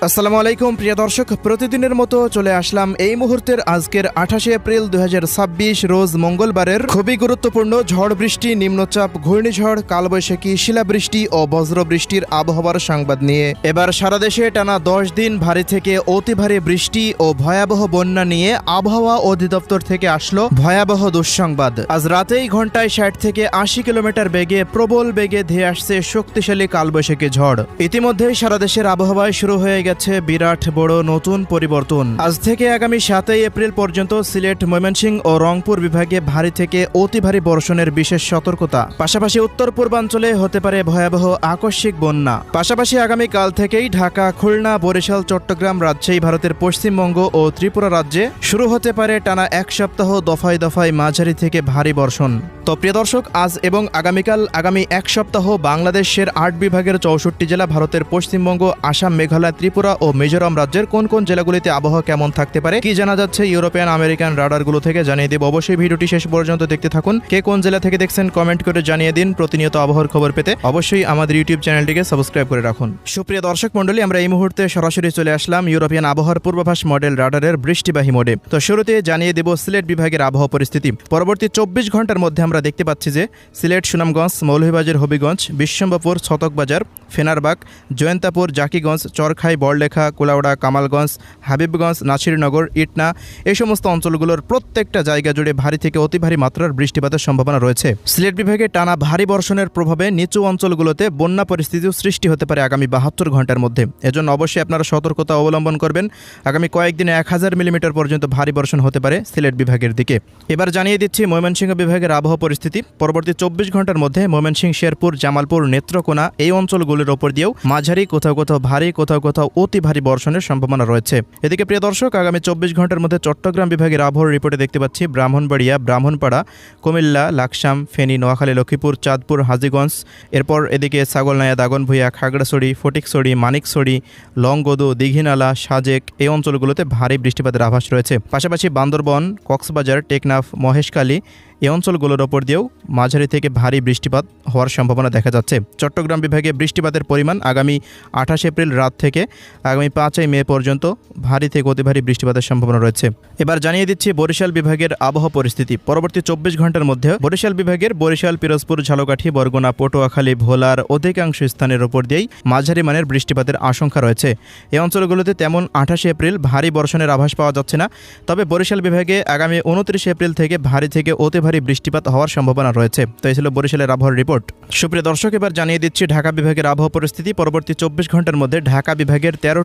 আসসালামু আলাইকুম প্রিয় দর্শক, প্রতিদিনের মতো চলে আসলাম এই মুহূর্তের আজকের 28 এপ্রিল 2026 রোজ মঙ্গলবারের খুবই গুরুত্বপূর্ণ ঝড় বৃষ্টি, নিম্নচাপ, ঘূর্ণিঝড়, কালবৈশাখী, শিলাবৃষ্টি ও বজ্রবৃষ্টির আবহাওয়ার সংবাদ নিয়ে। এবার সারা দেশে টানা 10 দিন ভারী থেকে অতি ভারী বৃষ্টি ও ভয়াবহ বন্যা নিয়ে আবহাওয়া অধিদপ্তর থেকে আসলো ভয়াবহ দুঃসংবাদ। আজ রাতেই ঘন্টায় 60 থেকে 80 কিলোমিটার বেগে প্রবল বেগে ধেয়ে আসছে শক্তিশালী কালবৈশাখী ঝড়। ইতিমধ্যেই সারা দেশের আবহাওয়ায় শুরু হয়ে গেছে বিরাট বড় নতুন পরিবর্তন। আজ থেকে আগামী 7 এপ্রিল পর্যন্ত সিলেট, ময়মনসিংহ ও রংপুর বিভাগে ভারী থেকে অতি ভারী বর্ষণের বিশেষ সতর্কতা। পাশাপাশি উত্তর পূর্বাঞ্চলে হতে পারে ভয়াবহ আকস্মিক বন্যা। পাশাপাশি আগামীকাল থেকেই ঢাকা, খুলনা, বরিশাল, চট্টগ্রাম, রাজশাহী, ভারতের পশ্চিমবঙ্গ ও ত্রিপুরা রাজ্যে শুরু হতে পারে টানা এক সপ্তাহ দফায় দফায় মাঝারি থেকে ভারী বর্ষণ। তো প্রিয় দর্শক, আজ এবং আগামীকাল আগামী এক সপ্তাহ বাংলাদেশের 8 বিভাগের 64 জেলা, ভারতের পশ্চিমবঙ্গ, আসাম, মেঘালয়, ত্রিপুরা ও মিজোরাম রাজ্যের কোন কোন জেলাগুলিতে আবহাওয়া কেমন থাকতে পারে, কি জানা যাচ্ছে ইউরোপিয়ান আমেরিকান রাডারগুলো থেকে জানিয়ে দেব। অবশ্যই ভিডিওটি শেষ পর্যন্ত দেখতে থাকুন। কে কোন জেলা থেকে দেখছেন কমেন্ট করে জানিয়ে দিন। প্রতিনিয়ত আবহাওয়ার খবর পেতে অবশ্যই আমাদের ইউটিউব চ্যানেলটিকে সাবস্ক্রাইব করে রাখুন। সুপ্রিয় দর্শক মণ্ডলী, আমরা এই মুহূর্তে সরাসরি চলে আসলাম ইউরোপিয়ান আবহাওয়ার পূর্বাভাস মডেল রাডারের বৃষ্টিবাহী মোডে। তো শুরুতে জানিয়ে দেব সিলেট বিভাগের আবহাওয়া পরিস্থিতি। পরবর্তী 24 ঘন্টার মধ্যে আমরা দেখতে পাচ্ছি যে সিলেট, সুনামগঞ্জ, মৌলভীবাজার, হবিগঞ্জ, বিশ্বম্বরপুর, ছতকবাজার, ফেনারবাগ, জয়ন্তাপুর, জাকিগঞ্জ, চরখাই, বড়লেখা, কুলাউড়া, কামালগঞ্জ, হাবিবগঞ্জ, নাসিরনগর, ইটনা এই সমস্ত অঞ্চলগুলোর প্রত্যেকটা জায়গা জুড়ে ভারী থেকে অতি ভারী মাত্রার বৃষ্টিপাতের সম্ভাবনা রয়েছে। সিলেট বিভাগে টানা ভারী বর্ষণের প্রভাবে নিচু অঞ্চলগুলোতে বন্যা পরিস্থিতিও সৃষ্টি হতে পারে আগামী 72 ঘন্টার মধ্যে। এজন্য অবশ্যই আপনারা সতর্কতা অবলম্বন করবেন। আগামী কয়েকদিনে 1000 মিলিমিটার পর্যন্ত ভারী বর্ষণ হতে পারে সিলেট বিভাগের দিকে। এবার জানিয়ে দিচ্ছি ময়মনসিংহ বিভাগের আবহাওয়া পরিস্থিতি। পরবর্তী 24 ঘন্টার মধ্যে ময়মনসিংহ, শেরপুর, জামালপুর, নেত্রকোনা এই অঞ্চলগুলোর ওপর দিয়েও মাঝারি, কোথাও কোথাও ভারী, কোথাও কোথাও অতি ভারী বর্ষণের সম্ভাবনা রয়েছে। এদিকে প্রিয় দর্শক, আগামী 24 ঘন্টার মধ্যে চট্টগ্রাম বিভাগের আবহাওয়ার রিপোর্টে দেখতে পাচ্ছি ব্রাহ্মণবাড়িয়া, ব্রাহ্মণপাড়া, কুমিল্লা, লাকসাম, ফেনী, নোয়াখালী, লক্ষ্মীপুর, চাঁদপুর, হাজীগঞ্জ, এরপর এদিকে ছাগলনাইয়া, দাগনভূঞা, খাগড়াছড়ি, ফটিকছড়ি, মানিকছড়ি, লংগদু, দীঘিনালা, সাজেক এই অঞ্চলগুলোতে ভারী বৃষ্টিপাতের আভাস রয়েছে। পাশাপাশি বান্দরবন, কক্সবাজার, টেকনাফ, মহেশখালী এই অঞ্চলগুলোর ওপর দিয়েও মাঝারি থেকে ভারী বৃষ্টিপাত হওয়ার সম্ভাবনা দেখা যাচ্ছে। চট্টগ্রাম বিভাগে বৃষ্টিপাতের পরিমাণ আগামী 28 এপ্রিল রাত থেকে আগামী 5 মে পর্যন্ত ভারী থেকে অতি ভারী বৃষ্টিপাতের সম্ভাবনা রয়েছে। এবার জানিয়ে দিচ্ছি বরিশাল বিভাগের আবহাওয়া পরিস্থিতি। পরবর্তী 24 ঘন্টার মধ্যে বরিশাল বিভাগের বরিশাল, পিরোজপুর, ঝালকাঠি, বরগুনা, পটুয়াখালী, ভোলার অধিকাংশ স্থানের ওপর দিয়েই মাঝারি মানের বৃষ্টিপাতের আশঙ্কা রয়েছে। এই অঞ্চলগুলোতে তেমন 28 এপ্রিল ভারী বর্ষণের আভাস পাওয়া যাচ্ছে না। তবে বরিশাল বিভাগে আগামী 29 এপ্রিল থেকে ভারী থেকে অতি ভারী বৃষ্টিপাত হওয়ার সম্ভাবনা রয়েছে। তো এই ছিল বরিশালের আবহাওয়ার রিপোর্ট। সুপ্রিয় দর্শক, এবার জানিয়ে দিচ্ছি ঢাকা বিভাগের আবহাওয়া পরিস্থিতি। পরবর্তী 24 ঘন্টার মধ্যে ঢাকা বিভাগের 13